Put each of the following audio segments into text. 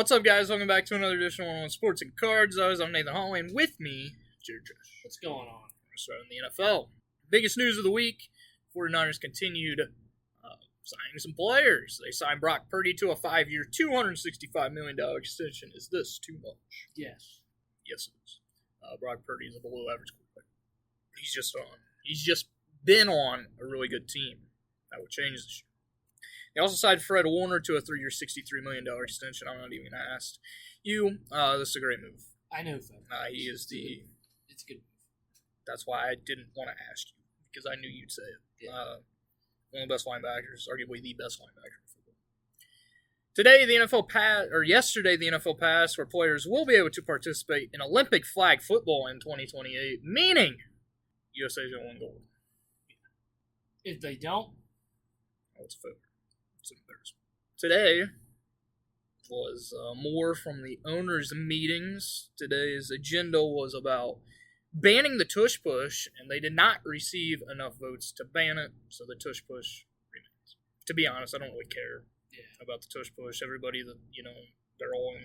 What's up, guys? Welcome back to another edition of Sports and Cards. I'm Nathan Holloway, and with me, Jared Josh. What's going on? We're starting the NFL. Biggest news of the week, 49ers continued signing some players. They signed Brock Purdy to a 5-year, $265 million extension. Is this too much? Yes. Yes, it is. Brock Purdy is a below-average quarterback. He's just been on a really good team. That would change this year. They also signed Fred Warner to a 3-year, $63 million extension. I'm not even asked you. This is a great move. I know, Fred. He is the... It's a good move. That's why I didn't want to ask you, because I knew you'd say it. Yeah. One of the best linebackers, arguably the best linebacker in football. Yesterday, the NFL passed where players will be able to participate in Olympic flag football in 2028, meaning USA's going to win gold. If they don't, it's a failure. It's an embarrassment. Today was more from the owners' meetings. Today's agenda was about banning the tush push, and they did not receive enough votes to ban it, so the tush push remains. To be honest, I don't really care about the tush push. Everybody that, they're all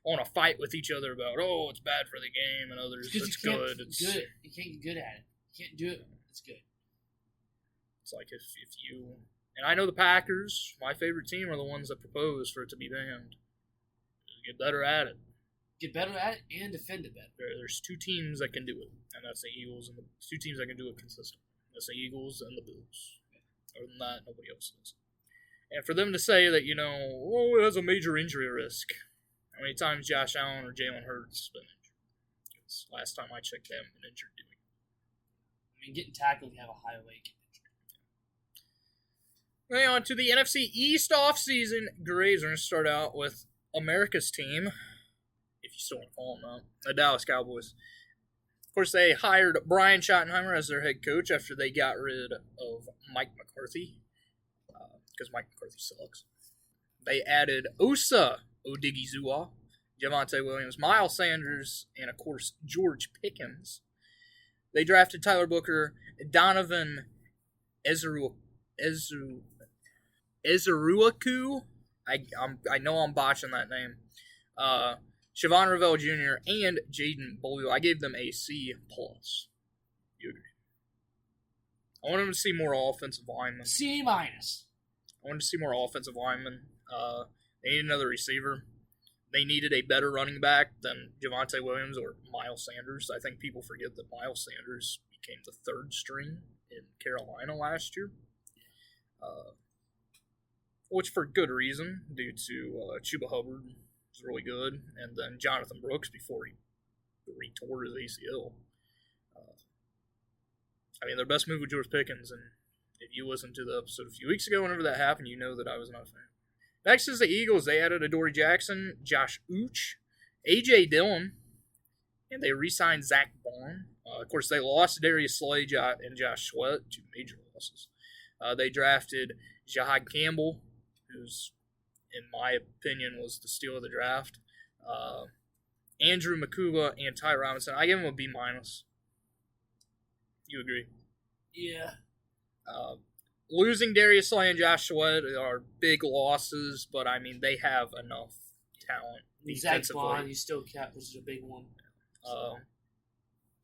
on a fight with each other about, it's bad for the game, and others, it's good. It's good. You can't get good at it. You can't do it. It's good. It's like if you... And I know the Packers, my favorite team, are the ones that propose for it to be banned. Get better at it. Get better at it and defend it better. There's two teams that can do it, and that's the Eagles, and the two teams that can do it consistently. That's the Eagles and the Bills. Other than that, nobody else does. And for them to say that, it has a major injury risk. How many times Josh Allen or Jalen Hurts has been injured? Because last time I checked, they haven't been injured doing it. I mean, getting tackled, you have a high rate. Moving on to the NFC East offseason grades. We're going to start out with America's team, if you still want to call them that, the Dallas Cowboys. Of course, they hired Brian Schottenheimer as their head coach after they got rid of Mike McCarthy, because Mike McCarthy sucks. They added Osa Odigizua, Javonte Williams, Miles Sanders, and, of course, George Pickens. They drafted Tyler Booker, Donovan Ezeruaku. I know I'm botching that name. Siobhan Revelle Jr. and Jaden Bolio. I gave them a C+. You agree? I want them to see more offensive linemen. C-. I wanted to see more offensive linemen. They need another receiver. They needed a better running back than Javonte Williams or Miles Sanders. I think people forget that Miles Sanders became the third string in Carolina last year. Which for good reason, due to Chuba Hubbard was really good, and then Jonathan Brooks before he retore his ACL. Their best move was George Pickens, and if you listened to the episode a few weeks ago, whenever that happened, you know that I was not a fan. Next is the Eagles. They added Adoree Jackson, Josh Uch, A.J. Dillon, and they re-signed Zach Bond. Of course, they lost Darius Slay and Josh Sweat, two major losses. They drafted Jahad Campbell, who's, in my opinion, was the steal of the draft. Andrew Makuba and Ty Robinson. I give him a B-. You agree? Yeah. Losing Darius Slay and Josh Sweat are big losses, but, they have enough talent. Zach Bond, you still kept, which is a big one.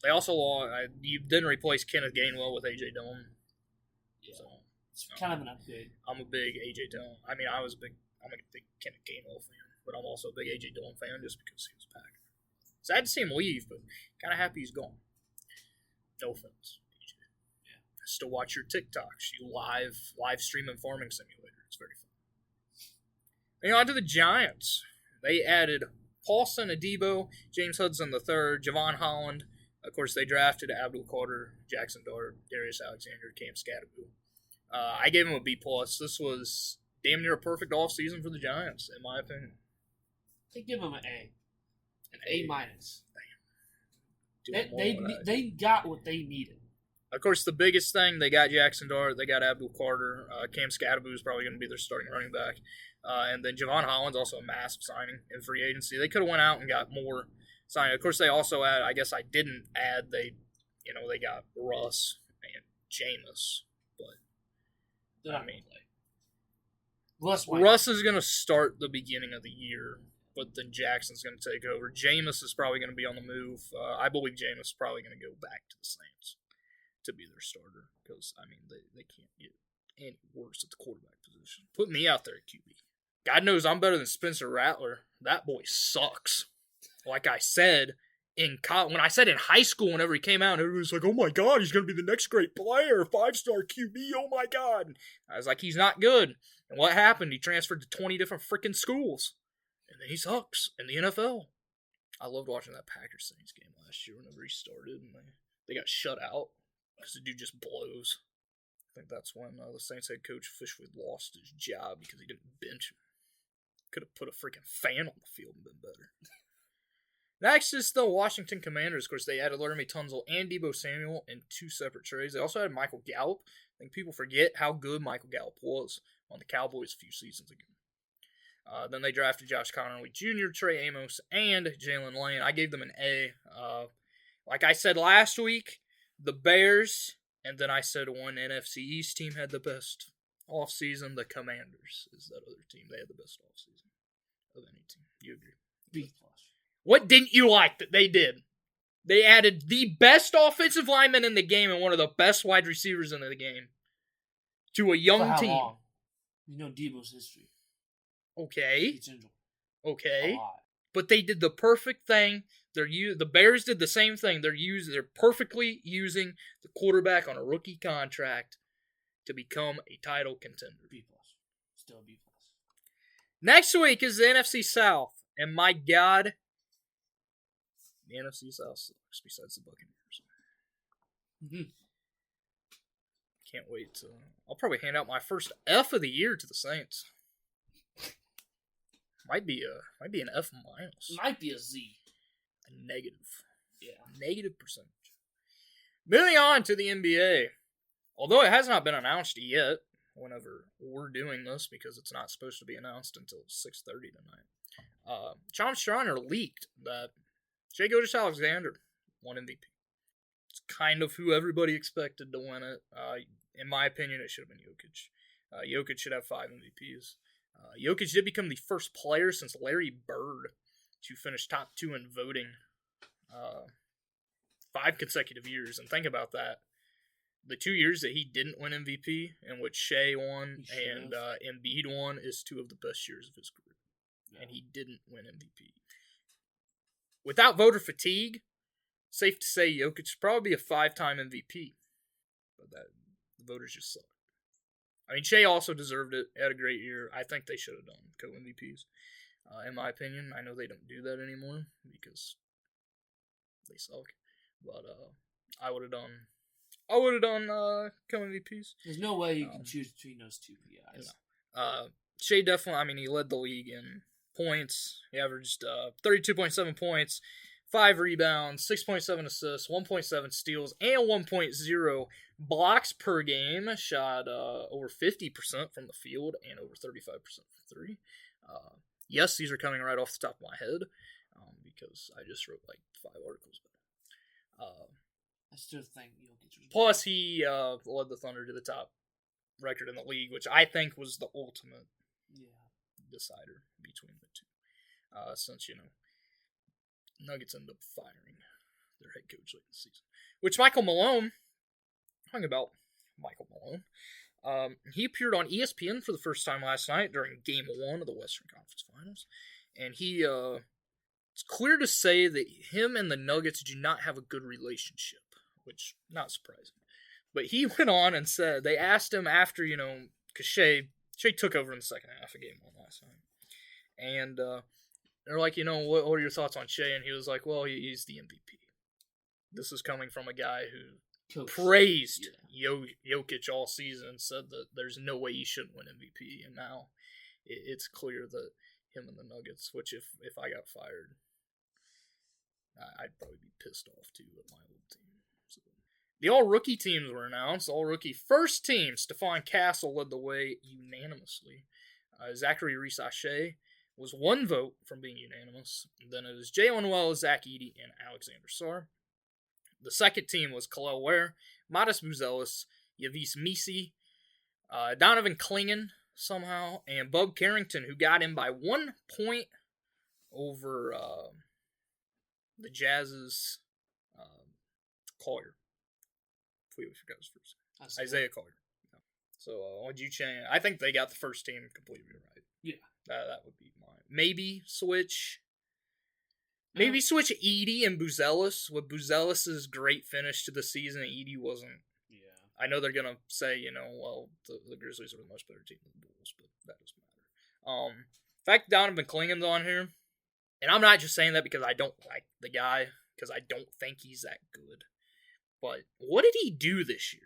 They also lost. You didn't replace Kenneth Gainwell with A.J. Dillon. Yeah. So, it's kind of an upgrade. I'm a big A.J. Dillon. I'm a big Kenneth Gainwell fan, but I'm also a big A.J. Dillon fan just because he was a Packer. Sad to see him leave, but kind of happy he's gone. No offense, A.J. Yeah. I still watch your TikToks. You live streaming Farming Simulator. It's very fun. Moving on to the Giants. They added Paulson Adebo, James Hudson III, Javon Holland. Of course, they drafted Abdul Carter, Jackson Dart, Darius Alexander, Cam Scatteroo. I gave him a B+. This was damn near a perfect offseason for the Giants, in my opinion. They give him an A. An A-. They got what they needed. Of course, the biggest thing, they got Jackson Dart, they got Abdul Carter. Cam Scatteroo is probably going to be their starting running back. And then Javon Holland's also a massive signing in free agency. They could have went out and got more signing. Of course, they also add, I guess I didn't add, they got Russ and Jameis. But, Russ Russ is going to start the beginning of the year but then Jackson's going to take over. Jameis is probably going to be on the move. I believe Jameis is probably going to go back to the Saints to be their starter because, I mean, they can't get any worse at the quarterback position. Put me out there at QB. God knows I'm better than Spencer Rattler. That boy sucks. Like I said, when I said in high school, whenever he came out, everybody was like, oh my God, he's going to be the next great player, 5-star QB, oh my God. And I was like, he's not good. And what happened? He transferred to 20 different freaking schools. And then he sucks in the NFL. I loved watching that Packers Saints game last year whenever he started. And they got shut out because the dude just blows. I think that's when the Saints head coach officially lost his job because he didn't bench him. Could have put a freaking fan on the field and been better. Next is the Washington Commanders. Of course, they added Laramie Tunsil and Deebo Samuel in 2 separate trades. They also had Michael Gallup. I think people forget how good Michael Gallup was on the Cowboys a few seasons ago. Then they drafted Josh Connerly Jr., Trey Amos, and Jalen Lane. I gave them an A. Like I said last week, the Bears, and then I said one NFC East team had the best offseason. The Commanders is that other team. They had the best offseason of any team. You agree? B+. What didn't you like that they did? They added the best offensive lineman in the game and one of the best wide receivers in the game to a young team. Long? You know Deebo's history. Okay. Okay. A lot. But they did the perfect thing. The Bears did the same thing. They're perfectly using the quarterback on a rookie contract to become a title contender. B+. Still B+. Next week is the NFC South. And my God, the NFC South sucks besides the Buccaneers. Mm-hmm. Can't wait. I'll probably hand out my first F of the year to the Saints. Might be an F minus. Might be a Z. A negative. Yeah. Negative percentage. Moving on to the NBA. Although it has not been announced yet, whenever we're doing this, because it's not supposed to be announced until 6:30 tonight. John Strauner leaked that Shai Gilgeous-Alexander won MVP. It's kind of who everybody expected to win it. In my opinion, it should have been Jokic. Jokic should have 5 MVPs. Jokic did become the first player since Larry Bird to finish top 2 in voting 5 consecutive years. And think about that. The 2 years that he didn't win MVP, in which Shai won and Embiid won, is 2 of the best years of his career. Yeah. And he didn't win MVP. Without voter fatigue, safe to say Jokic should probably be a 5-time MVP. But the voters just suck. I mean, Shai also deserved it. He had a great year. I think they should have done co-MVPs. In my opinion, I know they don't do that anymore because they suck. But I would have done co-MVPs. There's no way you can choose between those 2 guys. No. Shai definitely, I mean, he led the league in points. He averaged 32.7 points, 5 rebounds, 6.7 assists, 1.7 steals, and 1.0 blocks per game. Shot over 50% from the field and over 35% from 3. Yes, these are coming right off the top of my head because I just wrote like 5 articles about it. I still think Jokic was. Plus, he led the Thunder to the top record in the league, which I think was the ultimate decider between the two. Since, Nuggets end up firing their head coach late in the season. Which Michael Malone, talking about Michael Malone, he appeared on ESPN for the first time last night during Game 1 of the Western Conference Finals. And it's clear to say that him and the Nuggets do not have a good relationship, which, not surprising. But he went on and said, they asked him after, because Shai took over in the second half of Game 1 last night. And they're like, what are your thoughts on Shai? And he was like, well, he's the MVP. This is coming from a guy who praised Jokic all season and said that there's no way he shouldn't win MVP. And now it's clear that him and the Nuggets, which if I got fired, I'd probably be pissed off too at my old team. So, the all-rookie teams were announced. All-rookie first team, Stephon Castle led the way unanimously. Zachary Reese-Shai was 1 vote from being unanimous. Then it was Jalen Wells, Zach Edey, and Alexander Sarr. The second team was Khalil Ware, Modest Buzelis, Yavis Misi, Donovan Clingan somehow, and Bub Carrington, who got in by 1 point over the Jazz's Collier. We forgot his first name. Isaiah Collier. Yeah. So what'd you change? I think they got the first team completely right. Yeah. That would be mine. Maybe switch Edie and Buzelis. With Buzelis' great finish to the season, Edie wasn't. Yeah. I know they're going to say, well, the Grizzlies are the much better team than the Bulls, but that doesn't matter. The fact Donovan Klingham's on here, and I'm not just saying that because I don't like the guy, because I don't think he's that good. But what did he do this year?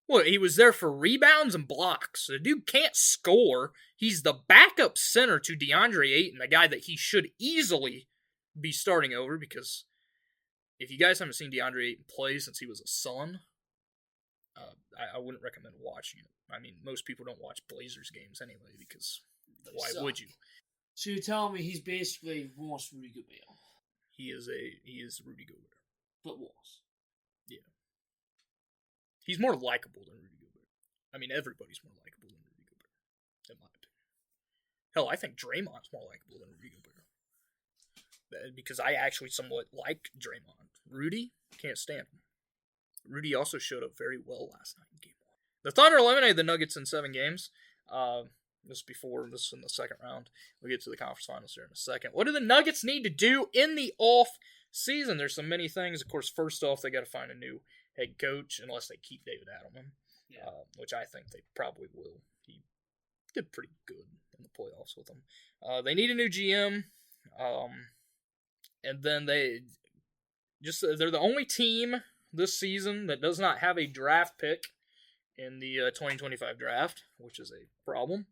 Well, he was there for rebounds and blocks. The dude can't score. He's the backup center to DeAndre Ayton, the guy that he should easily be starting over, because if you guys haven't seen DeAndre Ayton play since he was a Sun, I wouldn't recommend watching it. I mean, most people don't watch Blazers games anyway, because why would you? So you're telling me he's basically worse Rudy Gobert? He is Rudy Gobert. But worse. Yeah. He's more likable than Rudy Gobert. I mean, everybody's more likable than Rudy Gobert, in my opinion. Hell, I think Draymond's more likable than Rudy Gobert. Because I actually somewhat like Draymond. Rudy, can't stand him. Rudy also showed up very well last night in Game 1. The Thunder eliminated the Nuggets in 7 games. This is in the second round. We'll get to the conference finals here in a second. What do the Nuggets need to do in the off season? There's so many things. Of course, first off, they got to find a new head coach, unless they keep David Adelman, which I think they probably will. He did pretty good in the playoffs with them. They need a new GM, and then they're the only team this season that does not have a draft pick in the 2025 draft, which is a problem.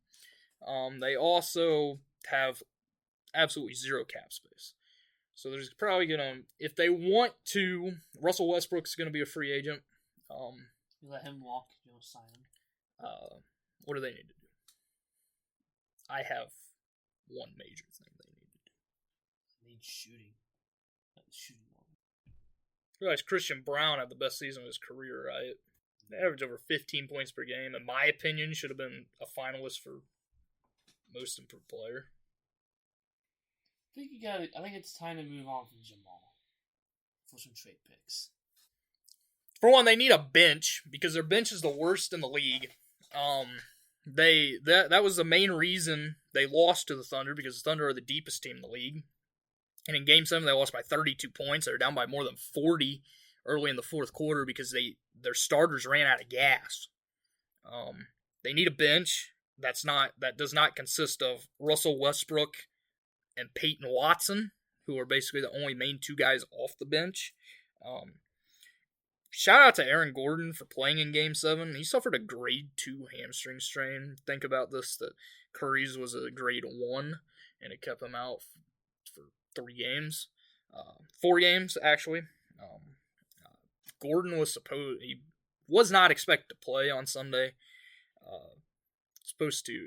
They also have absolutely zero cap space. So there's probably going to, if they want to, Russell Westbrook's going to be a free agent. You let him walk, you don't sign him. What do they need to do? I have one major thing they need to do. They need shooting. Shooting one. You realize Christian Brown had the best season of his career, right? They averaged over 15 points per game. In my opinion, should have been a finalist for most improved player. I think it's time to move on from Jamal for some trade picks. For one, they need a bench because their bench is the worst in the league. That was the main reason they lost to the Thunder, because the Thunder are the deepest team in the league. And in Game 7, they lost by 32 points. They were down by more than 40 early in the fourth quarter because their starters ran out of gas. They need a bench that does not consist of Russell Westbrook and Peyton Watson, who are basically the only main two guys off the bench. Shout out to Aaron Gordon for playing in Game 7. He suffered a grade 2 hamstring strain. Think about this, that Curry's was a grade 1, and it kept him out for 3 games. 4 games, actually. Gordon he was not expected to play on Sunday.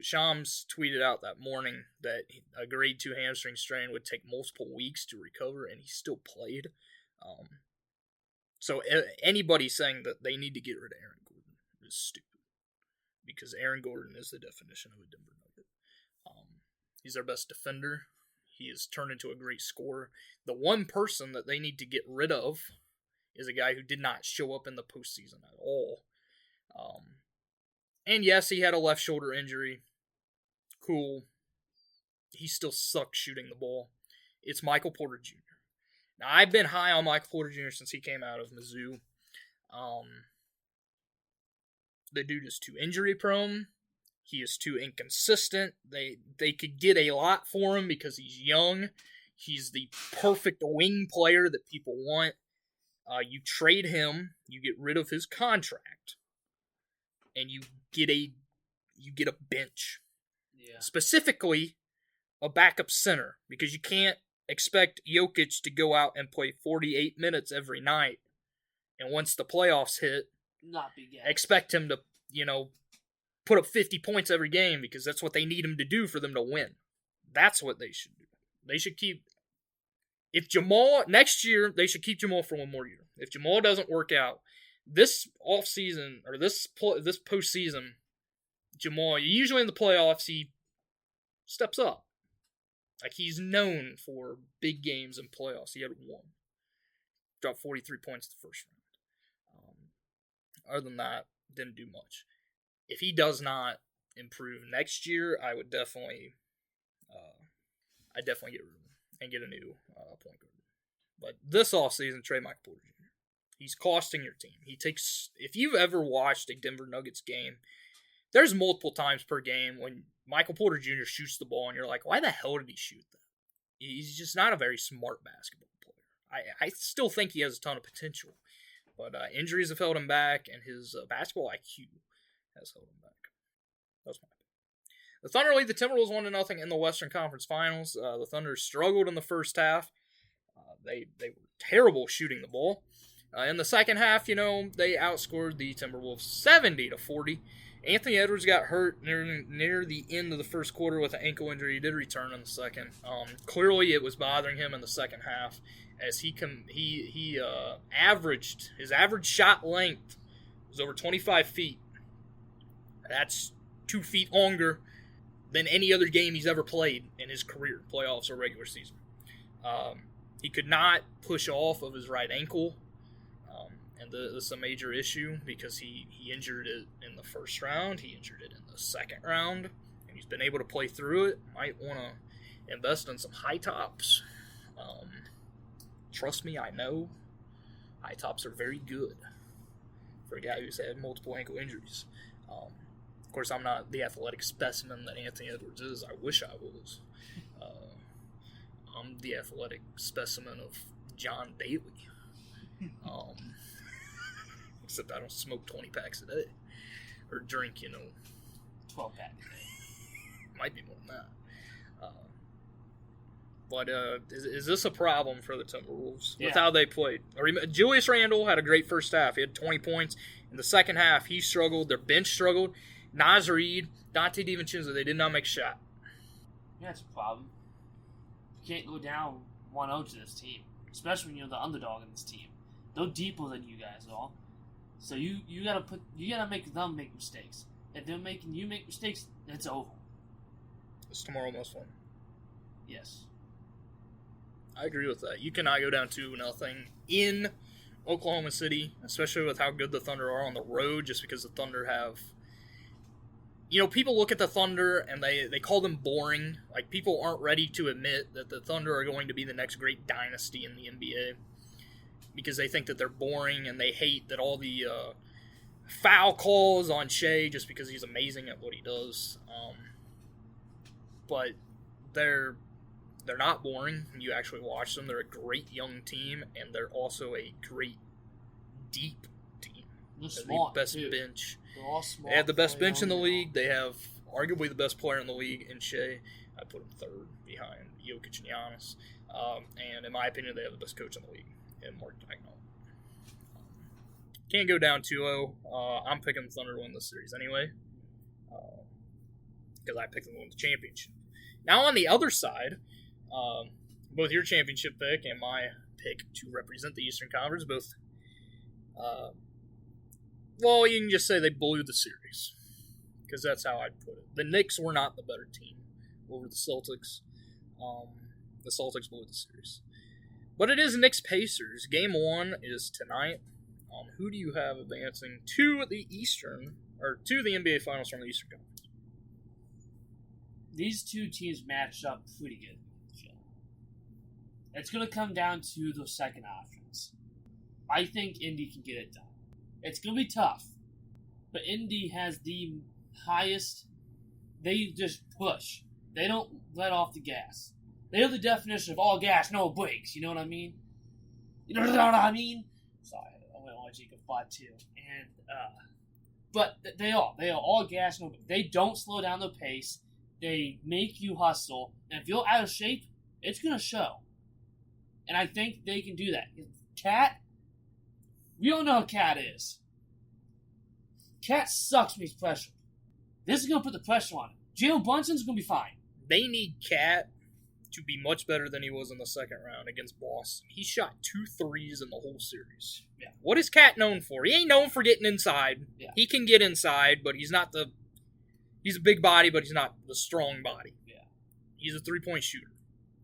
Shams tweeted out that morning that a grade 2 hamstring strain would take multiple weeks to recover, and he still played. So anybody saying that they need to get rid of Aaron Gordon is stupid, because Aaron Gordon is the definition of a Denver Nugget. He's their best defender. He has turned into a great scorer. The one person that they need to get rid of is a guy who did not show up in the postseason at all. And yes, he had a left shoulder injury. Cool. He still sucks shooting the ball. It's Michael Porter Jr. Now, I've been high on Michael Porter Jr. since he came out of Mizzou. The dude is too injury prone. He is too inconsistent. They could get a lot for him because he's young. He's the perfect wing player that people want. You trade him, you get rid of his contract, and you get a bench. Yeah. Specifically, a backup center, because you can't expect Jokic to go out and play 48 minutes every night, and once the playoffs hit, expect him to, put up 50 points every game, because that's what they need him to do for them to win. That's what they should do. They should keep... next year, they should keep Jamal for one more year. If Jamal doesn't work out, this offseason, or this postseason, Jamal, usually in the playoffs, he steps up. Like, he's known for big games and playoffs. He had one. Dropped 43 points the first round. Other than that, didn't do much. If he does not improve next year, I would definitely, get rid of him and get a new point guard. But this offseason, trade Michael Porter Jr. He's costing your team. If you've ever watched a Denver Nuggets game, there's multiple times per game when Michael Porter Jr. shoots the ball and you're like, why the hell did he shoot that? He's just not a very smart basketball player. I still think he has a ton of potential, but injuries have held him back, and his basketball IQ has held him back. That's my opinion. The Thunder lead the Timberwolves 1-0 in the Western Conference Finals. The Thunder struggled in the first half. They were terrible shooting the ball. In the second half, they outscored the Timberwolves 70-40. Anthony Edwards got hurt near the end of the first quarter with an ankle injury. He did return in the second. Clearly, it was bothering him in the second half, as he averaged, his average shot length was over 25 feet. That's 2 feet longer than any other game he's ever played in his career, playoffs or regular season. He could not push off of his right ankle. And this is a major issue because he injured it in the first round. He injured it in the second round. And he's been able to play through it. Might want to invest in some high tops. Trust me, I know. High tops are very good for a guy who's had multiple ankle injuries. Of course, I'm not the athletic specimen that Anthony Edwards is. I wish I was. I'm the athletic specimen of John Daly. Except I don't smoke 20 packs a day. Or drink, 12 packs a day. Might be more than that. But is this a problem for the Timberwolves with how they played? Julius Randle had a great first half. He had 20 points. In the second half, he struggled. Their bench struggled. Naz Reid, Dante DiVincenzo, they did not make a shot. Yeah, it's a problem. You can't go down 1-0 to this team, especially when you're the underdog in this team. They're deeper than you guys are. So you gotta make them make mistakes. If they're making you make mistakes, it's over. It's tomorrow must win. Yes. I agree with that. You cannot go down 2-0 in Oklahoma City, especially with how good the Thunder are on the road, just because the Thunder have... people look at the Thunder and they call them boring. Like, people aren't ready to admit that the Thunder are going to be the next great dynasty in the NBA. Because they think that they're boring and they hate that all the foul calls on Shea just because he's amazing at what he does. But they're not boring when you actually watch them. They're a great young team, and they're also a great deep team. They're smart, the best too. bench. They're all smart. They have the best bench in the league. They have arguably the best player in the league in Shea. I put him third behind Jokic and Giannis. And in my opinion, they have the best coach in the league. And Mark Daigneault. Can't go down 2-0. I'm picking the Thunder to win this series anyway. Because I picked them to win the championship. Now on the other side, both your championship pick and my pick to represent the Eastern Conference, both, you can just say they blew the series. Because that's how I'd put it. The Knicks were not the better team over the Celtics. The Celtics blew the series. But it is Knicks-Pacers. Game 1 is tonight. Who do you have advancing to the NBA Finals from the Eastern Conference? These two teams matched up pretty good. It's going to come down to the second options. I think Indy can get it done. It's going to be tough. But Indy has the highest... They just push. They don't let off the gas. They are the definition of all gas, no brakes. You know what I mean? You know what I mean? Sorry, I went on Jacob 5-2. And, but they are all gas, no brakes. They don't slow down the pace. They make you hustle. And if you're out of shape, it's going to show. And I think they can do that. Cat, we all know how Cat is. Cat sucks when he's pressured. This is going to put the pressure on him. Jalen Brunson's going to be fine. They need Cat to be much better than he was in the second round against Boston. He shot 2 threes in the whole series. Yeah. What is Cat known for? He ain't known for getting inside. Yeah. He can get inside, but he's not he's a big body, but he's not the strong body. Yeah. He's a 3-point shooter.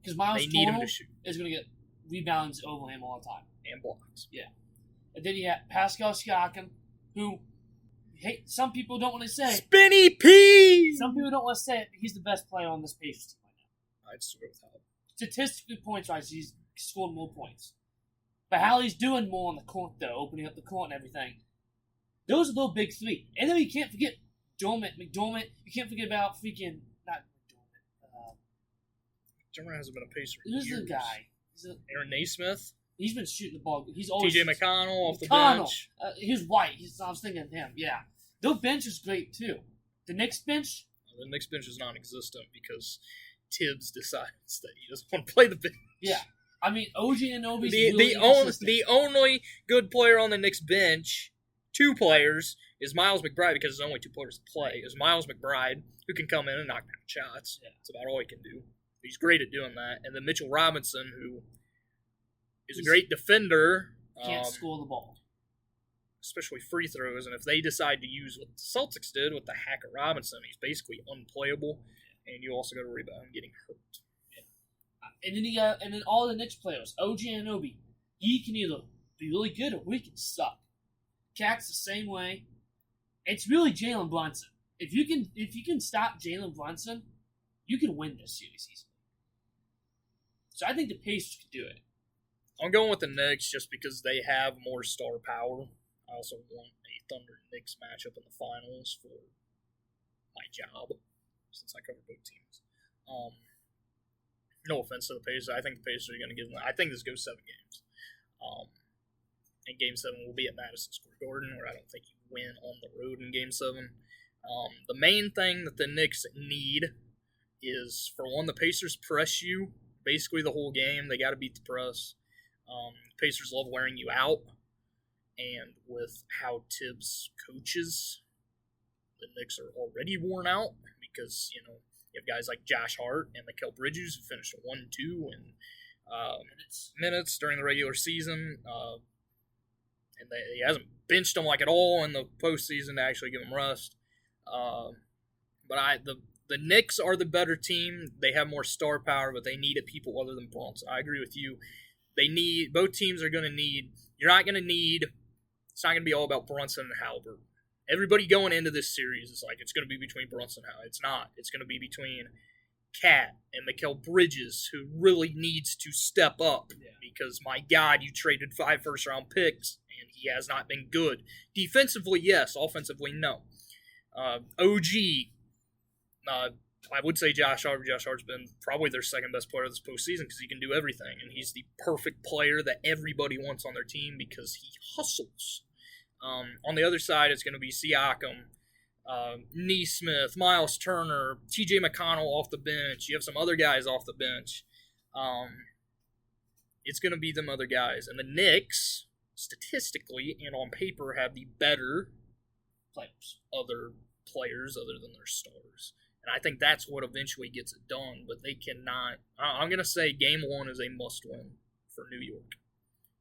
Because Miles They need him Turner to shoot. is going to get rebounds over him all the time. And blocks. And then you have Pascal Siakam, who, hey, some people don't want to say. Spinny P! Some people don't want to say it, but he's the best player on this Pacers team right now. I'd still go with Howard. Statistically, points-wise, he's scored more points. But how he's doing more on the court, though, opening up the court and everything, those are the big three. And then you can't forget McDormand. You can't forget about freaking, not McDormand. McDermott hasn't been a Pacer in Who's years. the guy? Aaron Naismith. He's been shooting the ball. He's always TJ McConnell off the bench. He's white. I was thinking of him. Yeah, their bench is great too. The Knicks bench. The Knicks bench is non-existent because Tibbs decides that he doesn't want to play the bench. Yeah, I mean OG Anunoby's the only good player on the Knicks bench, 2 players, is Miles McBride because there's only 2 players to play. Is Miles McBride, who can come in and knock down shots. Yeah. That's about all he can do. He's great at doing that. And then Mitchell Robinson, who is a great defender. Can't score the ball. Especially free throws. And if they decide to use what the Celtics did with the Hacker Robinson, he's basically unplayable. And you also got to worry about him getting hurt. And then all the Knicks players, OG Anunoby, he can either be really good or he can suck. Cat's the same way. It's really Jalen Brunson. If you can stop Jalen Brunson, you can win this series easily. So I think the Pacers could do it. I'm going with the Knicks just because they have more star power. I also want a Thunder-Knicks matchup in the finals for my job, since I cover both teams. No offense to the Pacers. I think the Pacers are going to give them. I think this goes 7 games. And Game 7 will be at Madison Square Garden, where I don't think you win on the road in Game 7. The main thing that the Knicks need is, for one, the Pacers press you basically the whole game. They got to beat the press. Pacers love wearing you out. And with how Tibbs coaches, the Knicks are already worn out because, you have guys like Josh Hart and Mikal Bridges who finished 1-2 in minutes during the regular season. And he hasn't benched them like at all in the postseason to actually give them rest. But the Knicks are the better team. They have more star power, but they needed people other than Brunson. I agree with you. Both teams are going to need. You're not going to need. It's not going to be all about Brunson and Halliburton. Everybody going into this series is like it's going to be between Brunson and Halliburton. It's not. It's going to be between Cat and Mikal Bridges, who really needs to step up because, my God, you traded 5 first-round picks, and he has not been good. Defensively, yes. Offensively, no. OG, I would say Josh Hart. Josh Hart's been probably their second best player this postseason because he can do everything, and he's the perfect player that everybody wants on their team because he hustles. On the other side, it's going to be Siakam, Nesmith, Miles Turner, TJ McConnell off the bench. You have some other guys off the bench. It's going to be them other guys. And the Knicks, statistically and on paper, have the better other players other than their stars. And I think that's what eventually gets it done. But they cannot. I'm going to say Game 1 is a must-win for New York.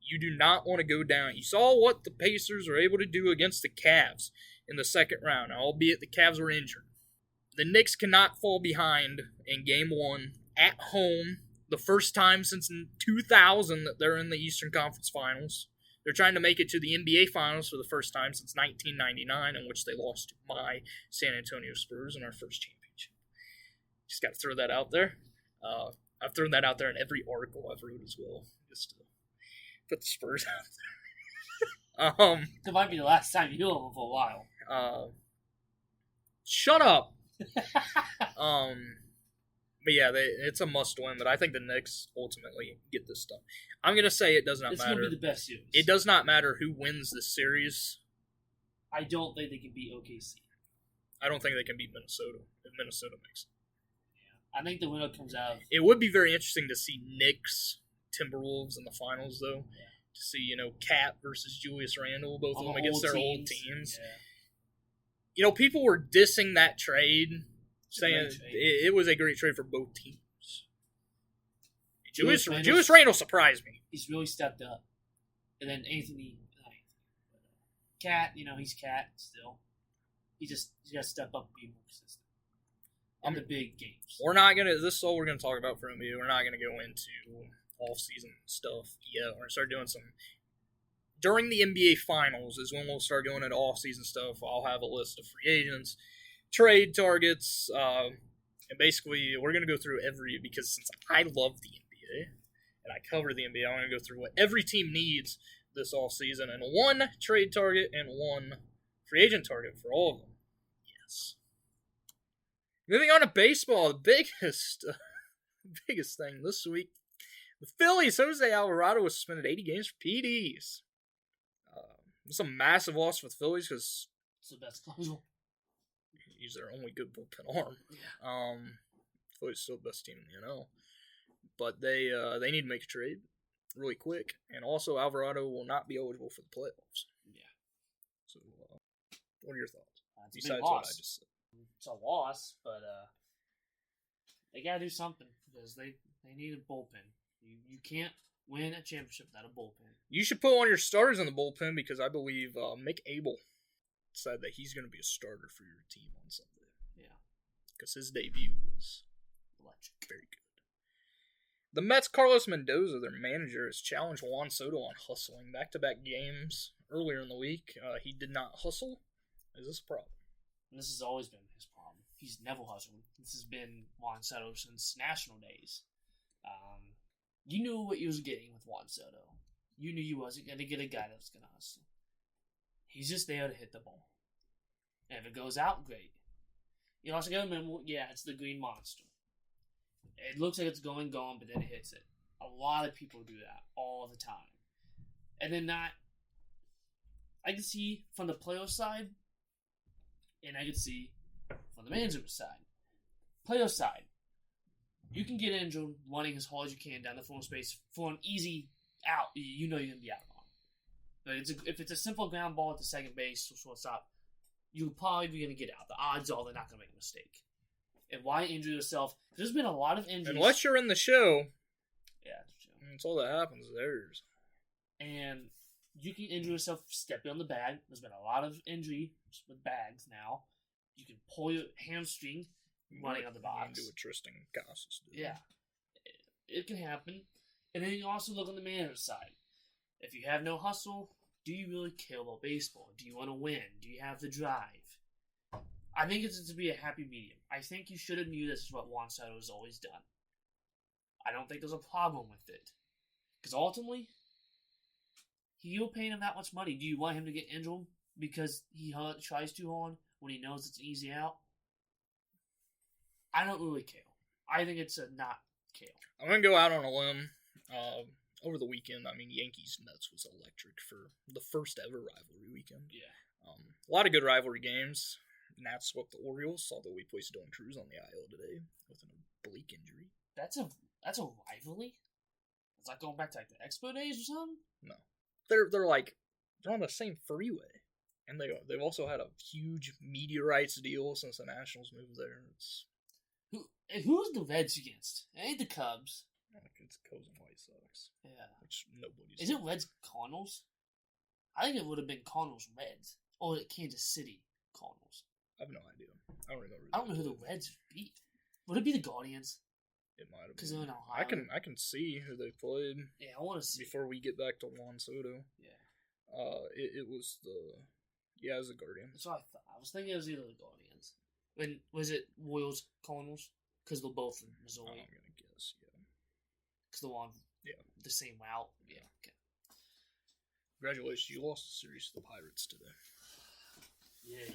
You do not want to go down. You saw what the Pacers were able to do against the Cavs in the second round, albeit the Cavs were injured. The Knicks cannot fall behind in Game 1 at home, the first time since 2000 that they're in the Eastern Conference Finals. They're trying to make it to the NBA Finals for the first time since 1999, in which they lost to my San Antonio Spurs in our first championship. Just got to throw that out there. I've thrown that out there in every article I've wrote as well, just to put the Spurs out there. It might be the last time you do them for a while. Shut up. But yeah, it's a must-win. But I think the Knicks ultimately get this done. I'm gonna say it does not matter. It's gonna be the best series. It does not matter who wins this series. I don't think they can beat OKC. I don't think they can beat Minnesota if Minnesota makes it. Yeah, I think the winner comes out. It would be very interesting to see Knicks Timberwolves in the finals, though. Yeah. To see, Cat versus Julius Randle, both of them against their old teams. Yeah. People were dissing that trade, saying it was a great trade for both teams. Julius Randle surprised me. He's really stepped up. And then Anthony, Cat, he's Cat still. He got to step up and be more consistent. in the big games. We're not gonna. This is all we're gonna talk about for NBA. We're not gonna go into off-season stuff yet. We're gonna start doing some during the NBA Finals. Is when we'll start going into off-season stuff. I'll have a list of free agents, trade targets, and basically we're gonna go through because since I love the NBA and I cover the NBA, I'm gonna go through what every team needs this off-season and one trade target and one free agent target for all of them. Yes. Moving on to baseball, the biggest thing this week, the Phillies, Jose Alvarado was suspended 80 games for PEDs. It's a massive loss for the Phillies because it's the best closer. He's their only good bullpen arm. Yeah. Phillies still the best team in the NL, but they need to make a trade really quick, and also Alvarado will not be eligible for the playoffs. Yeah. So, what are your thoughts? Besides what I just said. It's a loss, but they gotta do something because they need a bullpen. You can't win a championship without a bullpen. You should put one of your starters in the bullpen because I believe Mick Abel said that he's going to be a starter for your team on Sunday. Yeah, because his debut was electric, very good. The Mets' Carlos Mendoza, their manager, has challenged Juan Soto on hustling back-to-back games earlier in the week. He did not hustle. Is this a problem? And this has always been his problem. He's never hustled. This has been Juan Soto since national days. You knew what you was getting with Juan Soto. You knew you wasn't going to get a guy that was going to hustle. He's just there to hit the ball. And if it goes out, great. You also got to remember, it's the green monster. It looks like it's gone, but then it hits it. A lot of people do that all the time. And then I can see from the player side, and I can see from the manager's side. Player side, you can get injured running as hard as you can down the full space for an easy out. You know you're going to be out on. But if it's a simple ground ball at the second base or shortstop, you'll probably be going to get out. The odds are they're not going to make a mistake. And why injure yourself? There's been a lot of injuries. Unless you're in the show. Yeah, that's true. That's all that happens. There's. And you can injure yourself stepping on the bag. There's been a lot of injury with bags now. You can pull your hamstring running on the box. Do what Tristan Casas did. Yeah. It can happen. And then you also look on the manager's side. If you have no hustle, do you really care about baseball? Do you want to win? Do you have the drive? I think it's to be a happy medium. I think you should have knew this is what Juan Soto has always done. I don't think there's a problem with it. Because ultimately, you're paying him that much money. Do you want him to get injured because he tries too hard when he knows it's an easy out? I don't really care. I think it's a not care. I'm going to go out on a limb. Over the weekend, Yankees-Mets was electric for the first ever rivalry weekend. Yeah. A lot of good rivalry games. Nats swept the Orioles, although we placed Dylan Cruz on the IL today with an oblique injury. That's a rivalry? Is that going back to like the Expo days or something? No. They're on the same freeway. And they've also had a huge media rights deal since the Nationals moved there. Who's the Reds against? It ain't the Cubs. It's Cubs and White Sox. Yeah. Which nobody's. Is it Reds Cardinals? I think it would have been Cardinals Reds. Or Kansas City Cardinals. I have no idea. I don't remember. I don't know who the Reds beat. Would it be the Guardians? It might have been. Because they're in Ohio. I can see who they played. Yeah, I want to see. Before we get back to Juan Soto. Yeah. It was it was the Guardians. That's what I thought. I was thinking it was either the Guardians. Was it Royals Cardinals? Because they're both from Missouri. I'm gonna guess, yeah. Because they're on the same route. Yeah. Okay. Congratulations, you lost the series to the Pirates today. Yeah.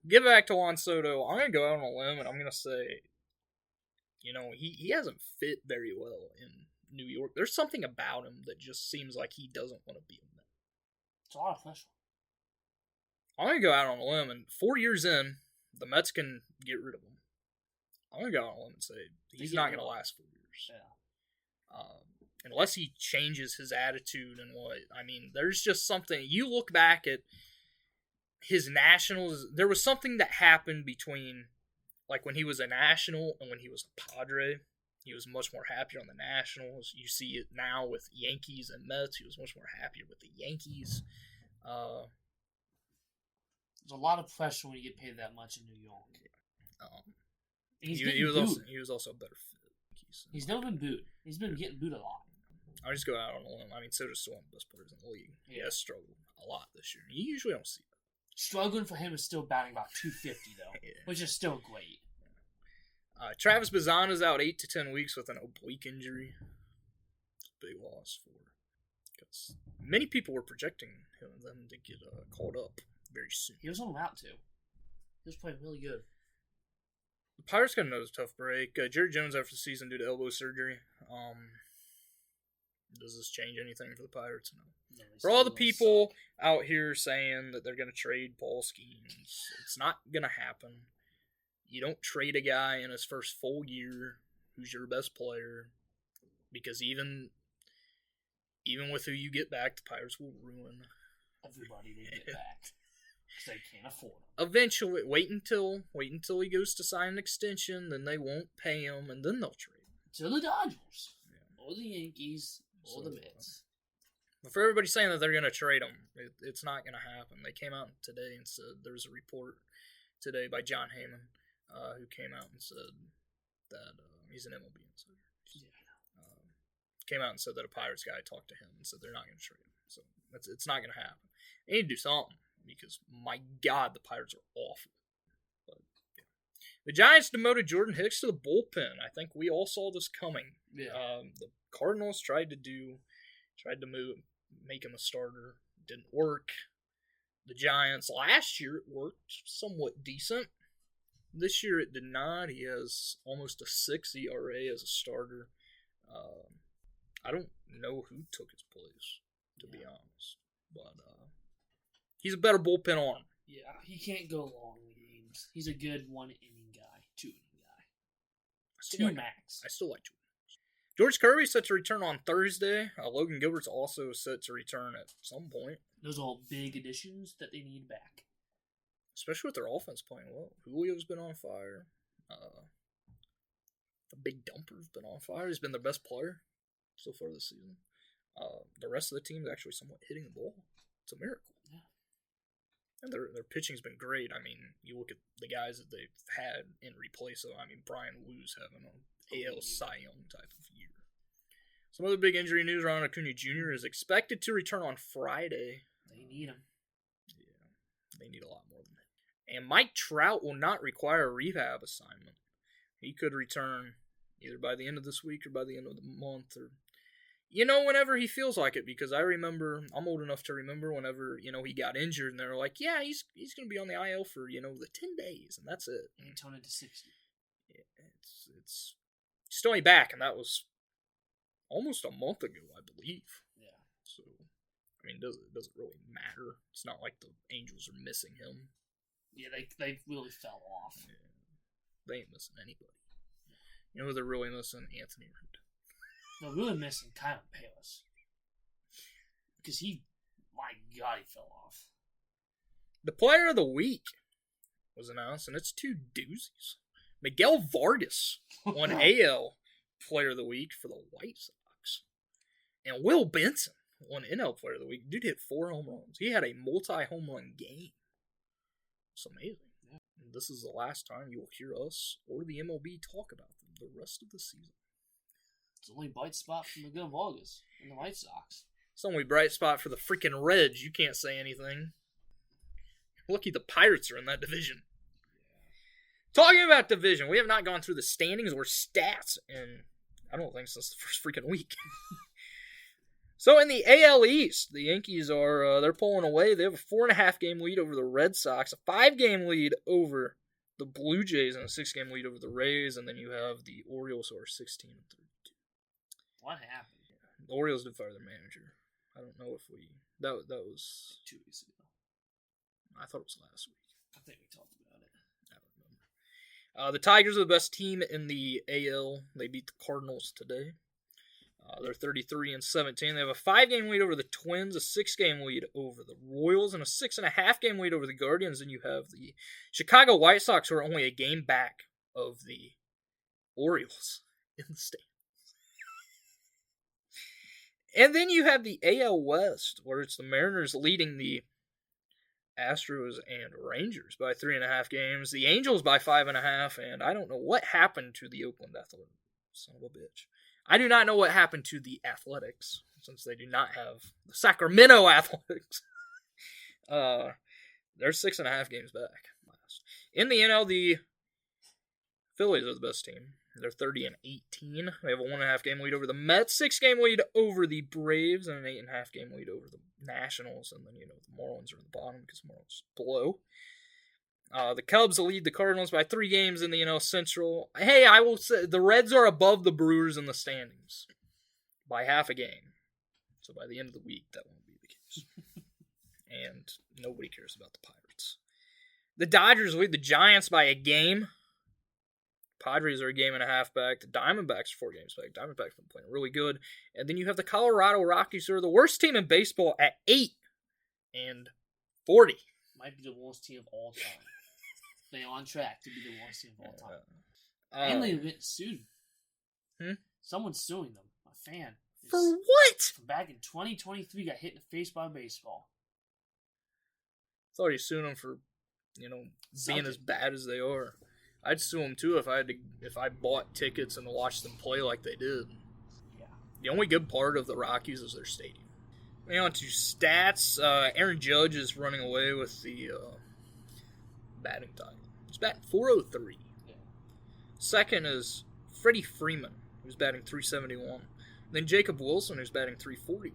Get back to Juan Soto. I'm gonna go out on a limb and I'm gonna say, he hasn't fit very well in New York. There's something about him that just seems like he doesn't want to be a Met. It's a lot of pressure. I'm gonna go out on a limb, and 4 years in, the Mets can get rid of him. I'm gonna go out on a limb and say he's not gonna last 4 years. Yeah. Unless he changes his attitude and there's just something. You look back at his Nationals, there was something that happened between, like, when he was a National and when he was a Padre. He was much more happier on the Nationals. You see it now with Yankees and Mets. He was much more happier with the Yankees. There's a lot of pressure when you get paid that much in New York. He was also a better fit. He's never been booed. He's been getting booed a lot. I'll just go out on a limb. I mean, Soder's still one of the best players in the league. Yeah. He has struggled a lot this year. You usually don't see that. Struggling for him is still batting about 250, though, which is still great. Travis Bazzana's out 8 to 10 weeks with an oblique injury. It's a big loss because many people were projecting them to get called up very soon. He was on route to. He was playing really good. The Pirates got another tough break. Jerry Jones after the season due to elbow surgery. Does this change anything for the Pirates? No. For all the people out here saying that they're going to trade Paul Skeens, it's not going to happen. You don't trade a guy in his first full year who's your best player, because even with who you get back, the Pirates will ruin everybody they get back. They can't afford him. Eventually, wait until he goes to sign an extension, then they won't pay him, and then they'll trade him. To the Dodgers, or the Yankees, or the Mets. But for everybody saying that they're going to trade him, it's not going to happen. They came out today and said, there was a report today by John Heyman, who came out and said that he's an MLB insider. Came out and said that a Pirates guy talked to him and said they're not going to trade him. So it's not going to happen. They need to do something, because my God, the Pirates are awful. But, yeah. The Giants demoted Jordan Hicks to the bullpen. I think we all saw this coming. Yeah. The Cardinals tried to make him a starter. Didn't work. The Giants, last year it worked somewhat decent. This year it did not. He has almost a 6 ERA as a starter. I don't know who took his place, to be honest. But he's a better bullpen arm. Yeah, he can't go long in games. He's a good 1-inning guy, 2-inning guy. Max. I still like 2 innings. George Kirby's set to return on Thursday. Logan Gilbert's also set to return at some point. Those are all big additions that they need back. Especially with their offense playing well. Julio's been on fire. The big dumper's been on fire. He's been their best player so far this season. The rest of the team's actually somewhat hitting the ball. It's a miracle. Yeah. And their pitching's been great. I mean, you look at the guys that they've had in replace of. I mean, Brian Wu's having an AL Cy Young type of year. Some other big injury news: Ronald Acuna Jr. is expected to return on Friday. They need him. Yeah, they need a lot more than that. And Mike Trout will not require a rehab assignment. He could return either by the end of this week or by the end of the month, or whenever he feels like it. Because I'm old enough to remember whenever he got injured, and they were like, "Yeah, he's going to be on the IL for the 10 days, and that's it." And he turned it to 60. Yeah, it's still ain't back, and that was almost a month ago, I believe. Yeah. So, I mean, does it really matter? It's not like the Angels are missing him. Yeah, they really fell off. Yeah. They ain't missing anybody. You know who they're really missing? Anthony Rendon. They're really missing Kyle Paris. Because my God, he fell off. The player of the week was announced, and it's 2 doozies. Miguel Vargas won AL Player of the Week for the White Sox. And Will Benson won NL Player of the Week. Dude hit 4 home runs. He had a multi-home run game. It's amazing. Yeah. And this is the last time you'll hear us or the MLB talk about them the rest of the season. It's the only bright spot for Miguel Vargas in the White Sox. It's the only bright spot for the freaking Reds. You can't say anything. Lucky the Pirates are in that division. Yeah. Talking about division, we have not gone through the standings or stats in, I don't think, since the first freaking week. So in the AL East, the Yankees are they're pulling away. They have a 4.5 game lead over the Red Sox, a 5 game lead over the Blue Jays, and a 6 game lead over the Rays. And then you have the Orioles, who are 16 and 32. What happened? Yeah. The Orioles did fire their manager. I don't know if that was 2 weeks ago. I thought it was last week. I think we talked about it. I don't remember. The Tigers are the best team in the AL. They beat the Cardinals today. They're 33 and 17. They have a 5 game lead over the Twins, a 6 game lead over the Royals, and a 6.5 game lead over the Guardians. And you have the Chicago White Sox, who are only a game back of the Orioles in the standings. And then you have the AL West, where it's the Mariners leading the Astros and Rangers by 3.5 games. The Angels by 5.5, and I don't know what happened to the Oakland Athletics. Son of a bitch. I do not know what happened to the Athletics, since they do not have the Sacramento Athletics. They're 6.5 games back. In the NL, the Phillies are the best team. They're 30-18. They have a 1.5 game lead over the Mets, 6-game lead over the Braves, and an 8.5 game lead over the Nationals. And then, the Marlins are in the bottom because the Marlins below. The Cubs lead the Cardinals by 3 games in the NL Central. Hey, I will say the Reds are above the Brewers in the standings by half a game. So by the end of the week, that won't be the case. And nobody cares about the Pirates. The Dodgers lead the Giants by a game. Padres are a game and a half back. The Diamondbacks are 4 games back. Diamondbacks have been playing really good. And then you have the Colorado Rockies, who are the worst team in baseball at 8-40. Might be the worst team of all time. They're on track to be the worst team of all time. And they went sued. Someone's suing them. A fan. For what? From back in 2023, got hit in the face by baseball. I thought he sued them for, being as bad as they are. I'd sue them too if I bought tickets and watched them play like they did. Yeah. The only good part of the Rockies is their stadium. Moving on to stats, Aaron Judge is running away with the batting title. He's batting .403. Yeah. Second is Freddie Freeman, who's batting .371. Then Jacob Wilson, who's batting .341.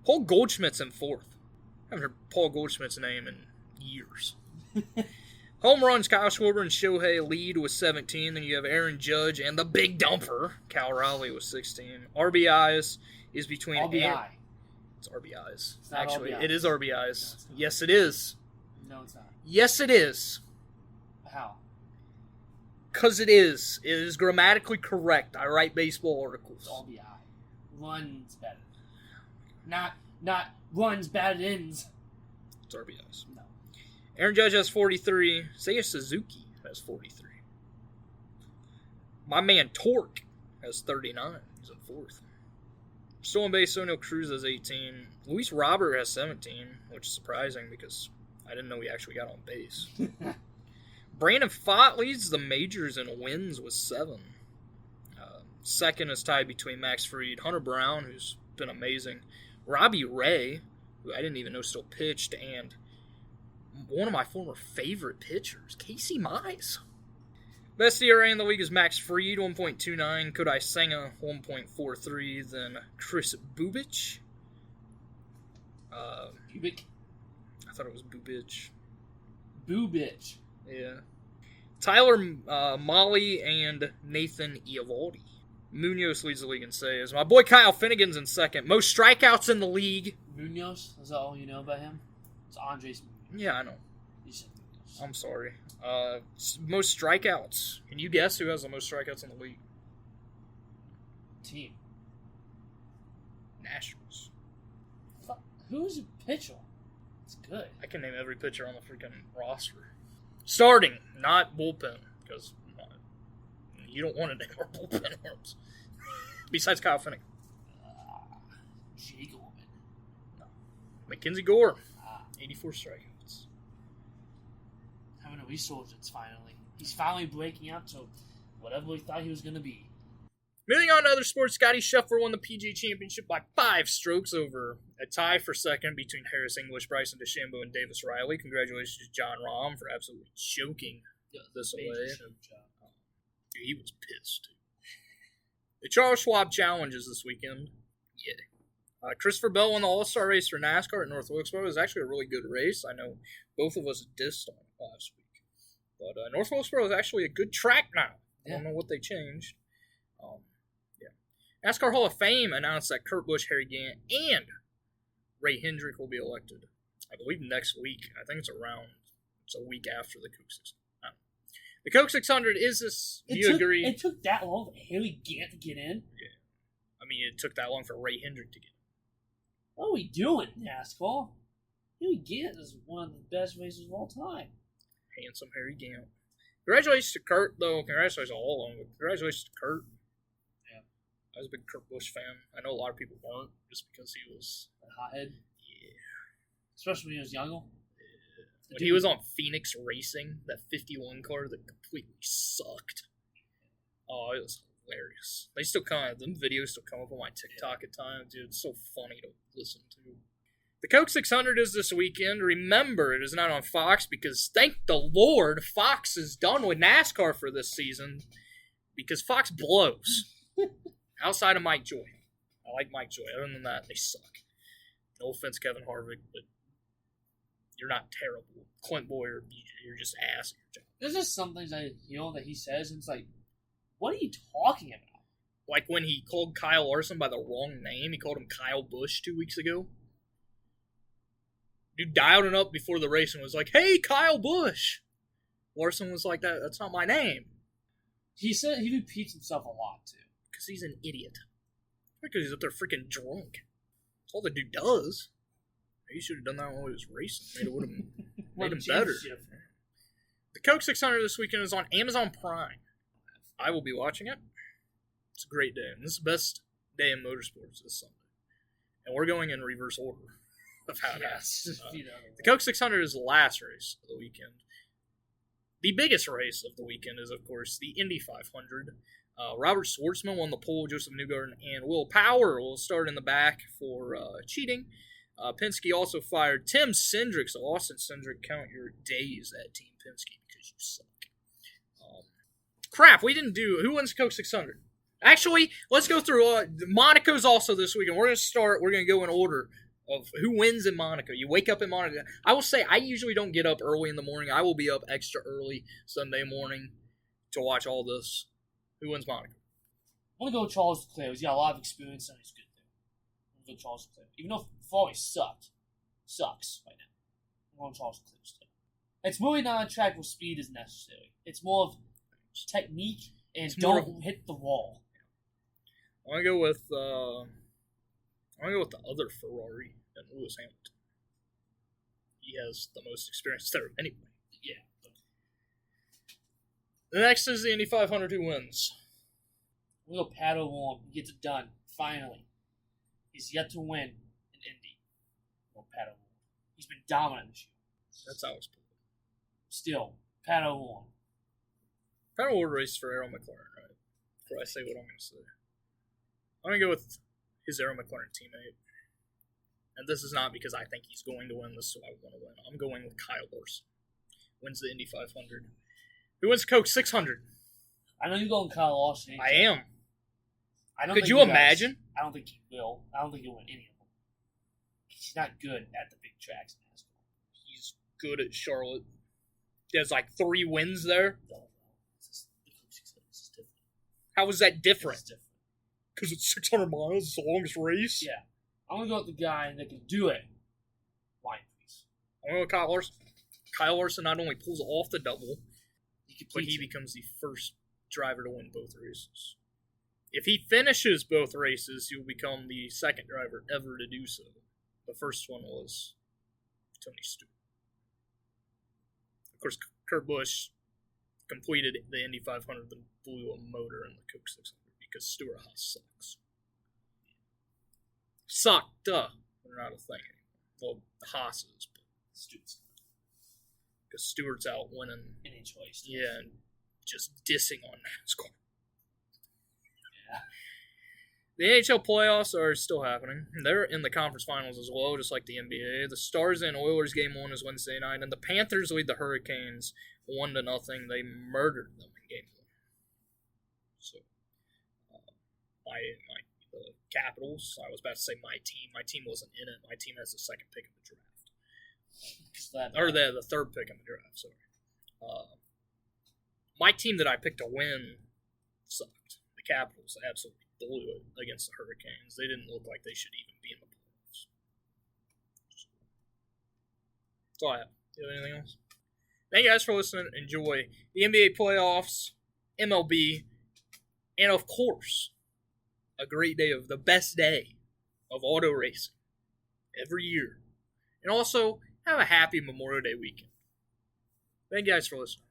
Paul Goldschmidt's in 4th. I haven't heard Paul Goldschmidt's name in years. Home runs, Kyle Schwarber and Shohei lead with 17. Then you have Aaron Judge and the big dumper, Cal Raleigh, with 16. RBIs is between... RBI. It's RBIs. It's not Actually, RBIs. it is RBIs. No, Yes, it is. No, it's not. Yes, it is. How? Because it is. It is grammatically correct. I write baseball articles. It's RBI. Runs better. Not runs better ends. It's RBIs. No. Aaron Judge has 43. Seiya Suzuki has 43. My man Torque has 39. He's in 4th. Stolen base, O'Neal Cruz has 18. Luis Robert has 17, which is surprising because I didn't know he actually got on base. Brandon Pfaadt leads the majors in wins with 7. Second is tied between Max Fried, Hunter Brown, who's been amazing, Robbie Ray, who I didn't even know still pitched, and one of my former favorite pitchers, Casey Mize. Best ERA in the league is Max Fried, 1.29. Kodai Senga, 1.43. Then Chris Bubic. Bubic? I thought it was Bubic. Bubic. Yeah. Tyler Molly and Nathan Eovaldi. Munoz leads the league in saves. My boy Kyle Finnegan's in 2nd. Most strikeouts in the league. Munoz? Is that all you know about him? It's Andres Munoz. Yeah, I know. You said Munoz. I'm sorry. Most strikeouts. Can you guess who has the most strikeouts in the league? Team. Nationals. Who's a pitcher? It's good. I can name every pitcher on the freaking roster. Starting, not bullpen, because you don't want to name our bullpen arms. Besides Kyle Finnegan. Jay Gorman. No. Mackenzie Gore. 84 strikeouts. Having a resurgence finally. He's finally breaking out to whatever we thought he was going to be. Moving on to other sports, Scotty Scheffler won the PGA Championship by 5 strokes over a tie for second between Harris English, Bryson DeChambeau, and Davis Riley. Congratulations to John Rahm for absolutely choking this away. He was pissed. The Charles Schwab Challenge is this weekend. Yeah. Christopher Bell won the All-Star race for NASCAR at North Wilkesboro. It was actually a really good race. I know both of us dissed on it last week. But North Wilkesboro is actually a good track now. I don't know what they changed. NASCAR Hall of Fame announced that Kurt Busch, Harry Gant, and Ray Hendrick will be elected, I believe, next week. I think it's a week after the Coke 600. The Coke 600 is this, do you agree? It took that long for Harry Gant to get in? Yeah. I mean, it took that long for Ray Hendrick to get in. What are we doing, NASCAR? Harry Gant is one of the best racers of all time. Handsome Harry Gant. Congratulations to Kurt, though. Congratulations to all of them, but congratulations to Kurt. I was a big Kurt Busch fan. I know a lot of people weren't, just because he was a hothead. Yeah. Especially when he was younger. Yeah. When he was on Phoenix Racing, that 51 car that completely sucked. Oh, it was hilarious. They still them videos still come up on my TikTok at times, dude. It's so funny to listen to. The Coke 600 is this weekend. Remember, it is not on Fox because, thank the Lord, Fox is done with NASCAR for this season because Fox blows. Outside of Mike Joy. I like Mike Joy. Other than that, they suck. No offense, Kevin Harvick, but you're not terrible. Clint Boyer, you're just ass. There's just some things that he says, and it's like, what are you talking about? Like when he called Kyle Larson by the wrong name. He called him Kyle Busch 2 weeks ago. Dude dialed it up before the race and was like, "Hey, Kyle Busch." Larson was like, "That's not my name." He said he repeats himself a lot, too. Because he's an idiot. Because he's up there freaking drunk. That's all the dude does. He should have done that while he was racing. It would have made him better. The Coke 600 this weekend is on Amazon Prime. I will be watching it. It's a great day. And this is the best day in motorsports this Sunday. And we're going in reverse order of how it happens. The Coke 600 is the last race of the weekend. The biggest race of the weekend is, of course, the Indy 500. Robert Schwartzman won the pole. Joseph Newgarden and Will Power will start in the back for cheating. Penske also fired Tim Cindric. So, Austin Cindric, count your days at Team Penske because you suck. Crap, we didn't do... Who wins the Coke 600? Actually, let's go through... Monaco's also this weekend. We're going to go in order of who wins in Monaco. You wake up in Monaco. I will say, I usually don't get up early in the morning. I will be up extra early Sunday morning to watch all this. Who wins Monaco? I'm going to go with Charles Leclerc. He's got a lot of experience and he's good there. I'm going to go Charles Leclerc. Even though Ferrari sucks right now. I'm going Charles Leclerc still. It's really not a track where speed is necessary. It's more of technique and don't hit the wall. I'm going to go with the other Ferrari and Lewis Hamilton. He has the most experience there anyway. Yeah. The next is the Indy 500. Who wins? We'll go Pat O'Ward. He gets it done. Finally. He's yet to win in Indy. We'll go Pat O'Ward. He's been dominant this year. That's how it's put. Still, Pat O'Ward. Pat O'Ward raced for Arrow McLaren, right? Before I say what I'm going to say. I'm going to go with his Arrow McLaren teammate. And this is not because I think he's going to win. This is who I want to win. I'm going with Kyle Larson. Wins the Indy 500. Who wins the Coke 600? I know you're going Kyle Larson. I am. Could you imagine? I don't think he will. I don't think he'll win any of them. He's not good at the big tracks in NASCAR. He's good at Charlotte. He has like 3 wins there. No. How is that different? Because it's 600 miles. It's the longest race. Yeah. I'm going to go with the guy that can do it. Line, please. I'm going to go with Kyle Larson. Kyle Larson not only pulls off the double, but he becomes the first driver to win both races. If he finishes both races, he will become the second driver ever to do so. The first one was Tony Stewart. Of course, Kurt Busch completed the Indy 500 and blew a motor in the Coke 600 because Stewart Haas sucks. Sucked. They're not a thing anymore. Well, the Haas's, but Stewart's not. Because Stewart's out winning NHL East. Yeah, and just dissing on NASCAR. Yeah. The NHL playoffs are still happening. They're in the conference finals as well, just like the NBA. The Stars and Oilers game 1 is Wednesday night, and the Panthers lead the Hurricanes 1-0. They murdered them in game 1. So, the Capitals, I was about to say my team. My team wasn't in it. My team has the second pick in the draft. Or the third pick in the draft, sorry. My team that I picked to win sucked. The Capitals absolutely blew it against the Hurricanes. They didn't look like they should even be in the playoffs. That's all I have. Do you have anything else? Thank you guys for listening. Enjoy the NBA playoffs, MLB, and of course, a great day of the best day of auto racing every year. And also, have a happy Memorial Day weekend. Thank you guys for listening.